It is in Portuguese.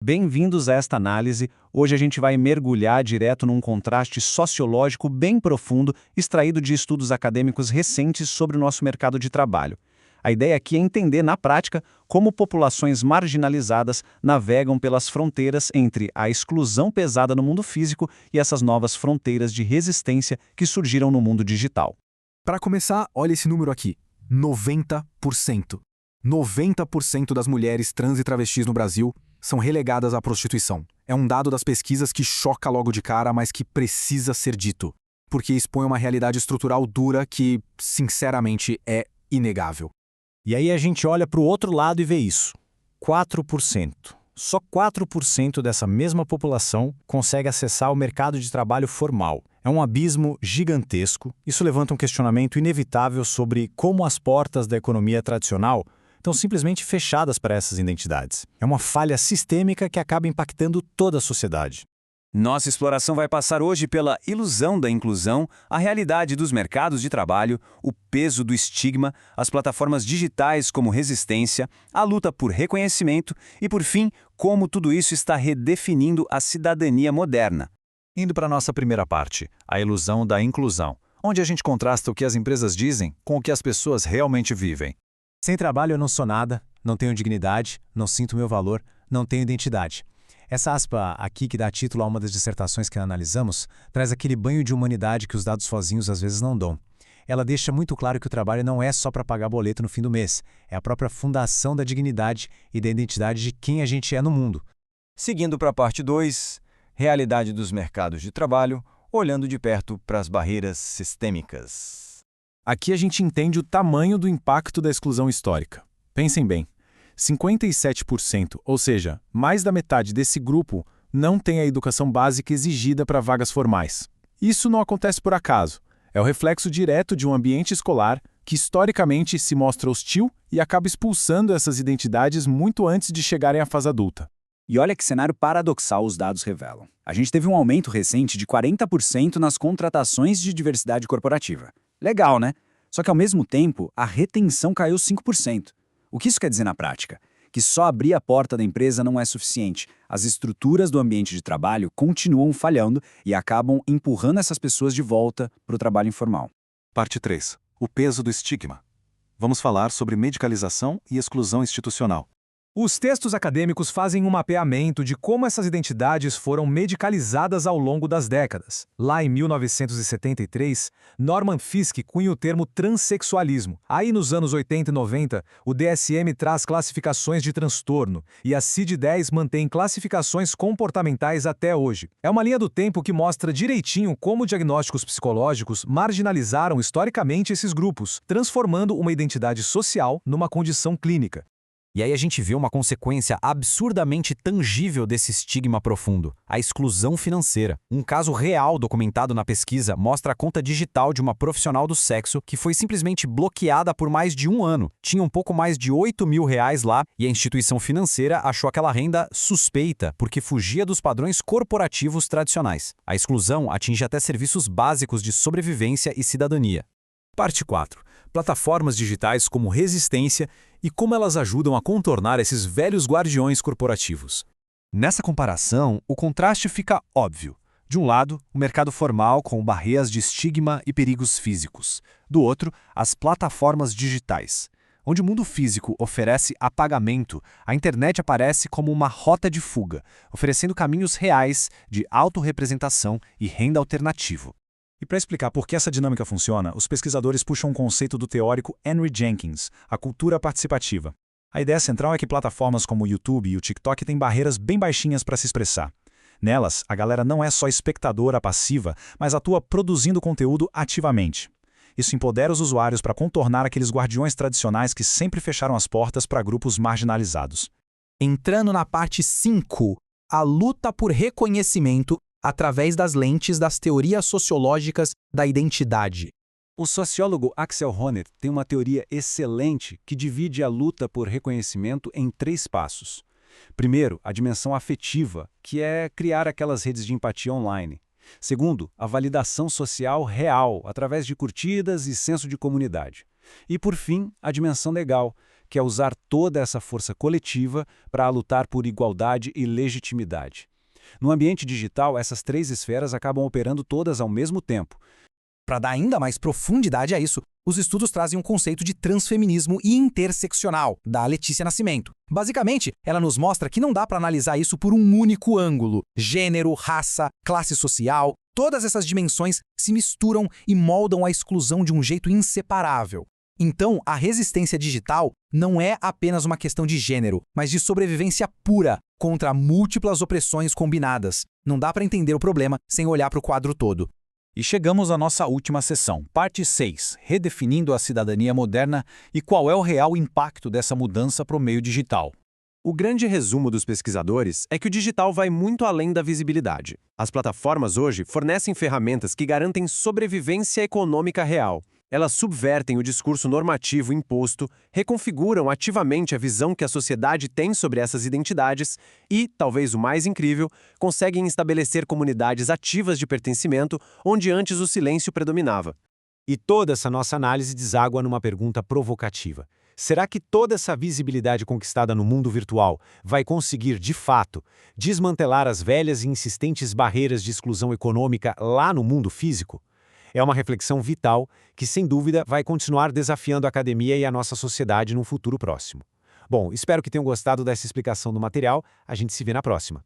Bem-vindos a esta análise. Hoje a gente vai mergulhar direto num contraste sociológico bem profundo, extraído de estudos acadêmicos recentes sobre o nosso mercado de trabalho. A ideia aqui é entender, na prática, como populações marginalizadas navegam pelas fronteiras entre a exclusão pesada no mundo físico e essas novas fronteiras de resistência que surgiram no mundo digital. Para começar, olha esse número aqui: 90%. 90% das mulheres trans e travestis no Brasil são relegadas à prostituição. É um dado das pesquisas que choca logo de cara, mas que precisa ser dito, porque expõe uma realidade estrutural dura que, sinceramente, é inegável. E aí a gente olha para o outro lado e vê isso. 4%. Só 4% dessa mesma população consegue acessar o mercado de trabalho formal. É um abismo gigantesco. Isso levanta um questionamento inevitável sobre como as portas da economia tradicional estão simplesmente fechadas para essas identidades. É uma falha sistêmica que acaba impactando toda a sociedade. Nossa exploração vai passar hoje pela ilusão da inclusão, a realidade dos mercados de trabalho, o peso do estigma, as plataformas digitais como resistência, a luta por reconhecimento e, por fim, como tudo isso está redefinindo a cidadania moderna. Indo para a nossa primeira parte, a ilusão da inclusão, onde a gente contrasta o que as empresas dizem com o que as pessoas realmente vivem. Sem trabalho eu não sou nada, não tenho dignidade, não sinto meu valor, não tenho identidade. Essa aspa aqui, que dá título a uma das dissertações que analisamos, traz aquele banho de humanidade que os dados sozinhos às vezes não dão. Ela deixa muito claro que o trabalho não é só para pagar boleto no fim do mês, é a própria fundação da dignidade e da identidade de quem a gente é no mundo. Seguindo para a parte 2, realidade dos mercados de trabalho, olhando de perto para as barreiras sistêmicas. Aqui a gente entende o tamanho do impacto da exclusão histórica. Pensem bem, 57%, ou seja, mais da metade desse grupo, não tem a educação básica exigida para vagas formais. Isso não acontece por acaso. É o reflexo direto de um ambiente escolar que historicamente se mostra hostil e acaba expulsando essas identidades muito antes de chegarem à fase adulta. E olha que cenário paradoxal os dados revelam. A gente teve um aumento recente de 40% nas contratações de diversidade corporativa. Legal, né? Só que, ao mesmo tempo, a retenção caiu 5%. O que isso quer dizer na prática? Que só abrir a porta da empresa não é suficiente. As estruturas do ambiente de trabalho continuam falhando e acabam empurrando essas pessoas de volta para o trabalho informal. Parte 3. O peso do estigma. Vamos falar sobre medicalização e exclusão institucional. Os textos acadêmicos fazem um mapeamento de como essas identidades foram medicalizadas ao longo das décadas. Lá em 1973, Norman Fiske cunha o termo transexualismo. Aí nos anos 80 e 90, o DSM traz classificações de transtorno e a CID-10 mantém classificações comportamentais até hoje. É uma linha do tempo que mostra direitinho como diagnósticos psicológicos marginalizaram historicamente esses grupos, transformando uma identidade social numa condição clínica. E aí a gente vê uma consequência absurdamente tangível desse estigma profundo, a exclusão financeira. Um caso real documentado na pesquisa mostra a conta digital de uma profissional do sexo que foi simplesmente bloqueada por mais de um ano. Tinha um pouco mais de R$8 mil lá e a instituição financeira achou aquela renda suspeita porque fugia dos padrões corporativos tradicionais. A exclusão atinge até serviços básicos de sobrevivência e cidadania. Parte 4. Plataformas digitais como resistência e como elas ajudam a contornar esses velhos guardiões corporativos. Nessa comparação, o contraste fica óbvio. De um lado, o mercado formal com barreiras de estigma e perigos físicos. Do outro, as plataformas digitais. Onde o mundo físico oferece apagamento, a internet aparece como uma rota de fuga, oferecendo caminhos reais de autorrepresentação e renda alternativo. E para explicar por que essa dinâmica funciona, os pesquisadores puxam um conceito do teórico Henry Jenkins, a cultura participativa. A ideia central é que plataformas como o YouTube e o TikTok têm barreiras bem baixinhas para se expressar. Nelas, a galera não é só espectadora passiva, mas atua produzindo conteúdo ativamente. Isso empodera os usuários para contornar aqueles guardiões tradicionais que sempre fecharam as portas para grupos marginalizados. Entrando na parte 5, a luta por reconhecimento através das lentes das teorias sociológicas da identidade. O sociólogo Axel Honneth tem uma teoria excelente que divide a luta por reconhecimento em 3 passos. Primeiro, a dimensão afetiva, que é criar aquelas redes de empatia online. Segundo, a validação social real, através de curtidas e senso de comunidade. E, por fim, a dimensão legal, que é usar toda essa força coletiva para lutar por igualdade e legitimidade. No ambiente digital, essas três esferas acabam operando todas ao mesmo tempo. Para dar ainda mais profundidade a isso, os estudos trazem um conceito de transfeminismo e interseccional, da Letícia Nascimento. Basicamente, ela nos mostra que não dá para analisar isso por um único ângulo. Gênero, raça, classe social, todas essas dimensões se misturam e moldam a exclusão de um jeito inseparável. Então, a resistência digital não é apenas uma questão de gênero, mas de sobrevivência pura contra múltiplas opressões combinadas. Não dá para entender o problema sem olhar para o quadro todo. E chegamos à nossa última sessão, parte 6, redefinindo a cidadania moderna e qual é o real impacto dessa mudança para o meio digital. O grande resumo dos pesquisadores é que o digital vai muito além da visibilidade. As plataformas hoje fornecem ferramentas que garantem sobrevivência econômica real. Elas subvertem o discurso normativo imposto, reconfiguram ativamente a visão que a sociedade tem sobre essas identidades e, talvez o mais incrível, conseguem estabelecer comunidades ativas de pertencimento onde antes o silêncio predominava. E toda essa nossa análise deságua numa pergunta provocativa. Será que toda essa visibilidade conquistada no mundo virtual vai conseguir, de fato, desmantelar as velhas e insistentes barreiras de exclusão econômica lá no mundo físico? É uma reflexão vital que, sem dúvida, vai continuar desafiando a academia e a nossa sociedade num futuro próximo. Bom, espero que tenham gostado dessa explicação do material. A gente se vê na próxima.